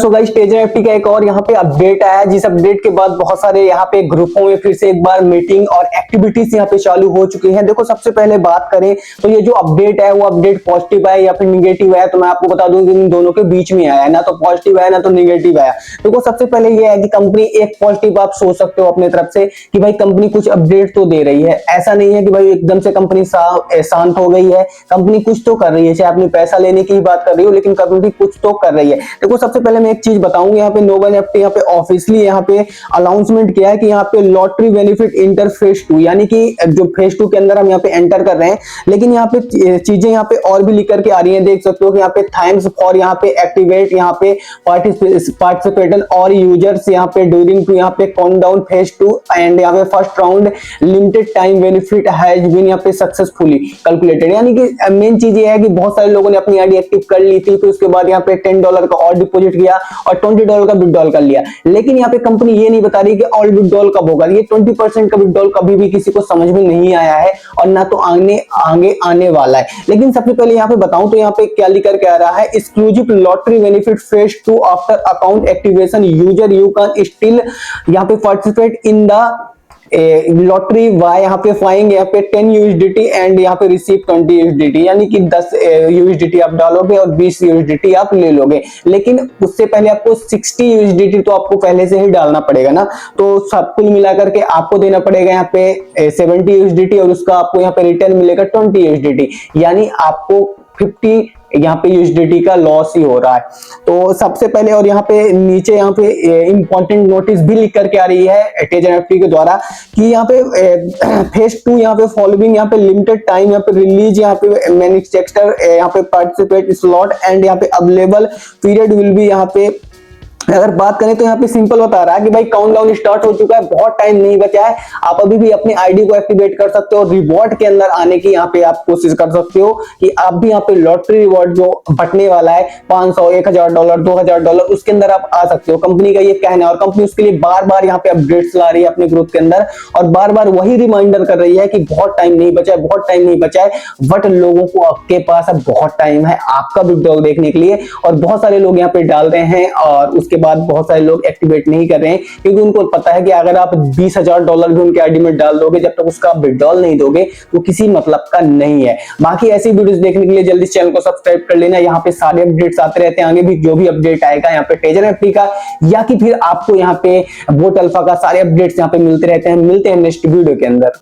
So guys taser FT का एक और यहाँ पे अपडेट आया है, जिस अपडेट के बाद बहुत सारे यहाँ पे ग्रुपों में फिर से एक बार मीटिंग और एक्टिविटीज यहाँ पे चालू हो चुकी हैं। देखो सबसे पहले बात करें तो ये जो अपडेट है वो अपडेट पॉजिटिव है या फिर निगेटिव है, तो मैं आपको बता दूं कि इन दोनों के बीच में आया है, ना तो पॉजिटिव है ना तो निगेटिव है। देखो सबसे पहले ये है कि कंपनी एक पॉजिटिव आप सोच सकते हो अपने तरफ से कि भाई कंपनी कुछ अपडेट तो दे रही है, ऐसा नहीं है कि भाई एकदम से कंपनी शांत हो गई है। कंपनी कुछ तो कर रही है, चाहे अपनी पैसा लेने की बात कर रही हो लेकिन कंपनी कुछ तो कर रही है। देखो सबसे पहले मैं एक चीज बताऊंगा, यहाँ पे नोवन एफटी यहाँ पे ऑफिशियली यहाँ पे अनाउंसमेंट किया है कि यहाँ पे लॉटरी बेनिफिट इंटर फेज 2, यानी कि जो फेज 2 के अंदर हम यहाँ पे एंटर कर रहे हैं। लेकिन यहाँ पे चीजें यहाँ पे और भी लिख करके आ रही हैं, देख सकते हो कि यहाँ पे थैंक्स फॉर यहाँ पे एक्टिवेट यहाँ पे पार्टिसिपेटन और यूजर्स यहाँ पे ड्यूरिंग टू यहाँ पे काउंटडाउन फेज 2 एंड यहाँ पे first round limited time benefit has been यहाँ पे सक्सेसफुली कैलकुलेटेड। यानी कि मेन चीज ये है कि बहुत सारे लोगों ने अपनी आईडी एक्टिव कर ली थी, तो उसके बाद यहाँ पे $10 का और डिपॉजिट किया और $20 का विड्रॉल कर लिया। लेकिन यहाँ पे कंपनी ये नहीं बता रही कि और विड्रॉल कब होगा। ये 20% का विड्रॉल कभी भी किसी को समझ में नहीं आया है और ना तो आगे आने वाला है। लेकिन सबसे पहले यहाँ पे बताऊं तो यहाँ पे क्या लिख करके आ रहा है, exclusive lottery benefit phase 2 after account activation user you can still यहाँ पे participate in the lottery why यहाँ पे फाइंग यहाँ पे 10 USDT एंड यहाँ पे रिसीव 20 USDT, यानी कि 10 USDT आप डालोगे और 20 USDT आप ले लोगे। लेकिन उससे पहले आपको 60 USDT तो आपको पहले से ही डालना पड़ेगा ना, तो सब कुल मिलाकर के आपको देना पड़ेगा यहाँ पे 70 USDT और उसका आपको यहाँ पे रिटर्न मिलेगा 20 USDT, यानी आपको 50 यहाँ पे USDT का लॉस ही हो रहा है। तो सबसे पहले और यहाँ पे नीचे यहाँ पे इंपॉर्टेंट नोटिस भी लिख करके आ रही है टेजर एफटी के द्वारा कि यहाँ पे फेज 2 यहाँ पे फॉलोइंग यहाँ पे लिमिटेड टाइम यहाँ पे रिलीज यहाँ पे मैन्युफैक्चरर यहाँ पे पार्टिसिपेट स्लॉट एंड यहाँ पे अवेलेबल पीरियड विल बी यहाँ पे। अगर बात करें तो यहाँ पे सिंपल बता रहा है कि भाई काउंटडाउन स्टार्ट हो चुका है, बहुत टाइम नहीं बचा है। आप अभी भी अपनी आईडी को एक्टिवेट कर सकते हो, रिवॉर्ड के अंदर आने की यहाँ पे आप कोशिश कर सकते हो कि आप भी यहाँ पे लॉटरी रिवॉर्ड जो बटने वाला है $500, $1000, $2000, उसके अंदर आप आ सकते हो। कंपनी का ये कहना है और कंपनी उसके लिए बार बार यहाँ पे अपडेट्स ला रही है अपने ग्रुप के अंदर और बार बार वही रिमाइंडर कर रही है कि बहुत टाइम नहीं बचा है, बहुत टाइम नहीं बचा है। बट लोगों को आपके पास अब बहुत टाइम है आपका विड्रॉल देखने के लिए और बहुत सारे लोग यहाँ पे डाल रहे हैं और उसके बाद बहुत सारे लोग एक्टिवेट नहीं कर रहे हैं क्योंकि उनको पता है कि अगर आप $20,000 भी उनके आईडी में डाल दोगे, जब तक उसका विड्रॉल नहीं दोगे तो किसी मतलब का नहीं है। बाकी ऐसी वीडियोस देखने के लिए जल्दी चैनल को सब्सक्राइब कर लेना, यहाँ पे सारे अपडेट्स आते रहते हैं, आगे भी जो भी अपडेट आएगा यहाँ पे टेजर एफटी का या कि फिर आपको यहाँ पे बोट अल्फा का सारे अपडेट्स यहाँ पे मिलते रहते हैं। मिलते हैं नेक्स्ट वीडियो के अंदर।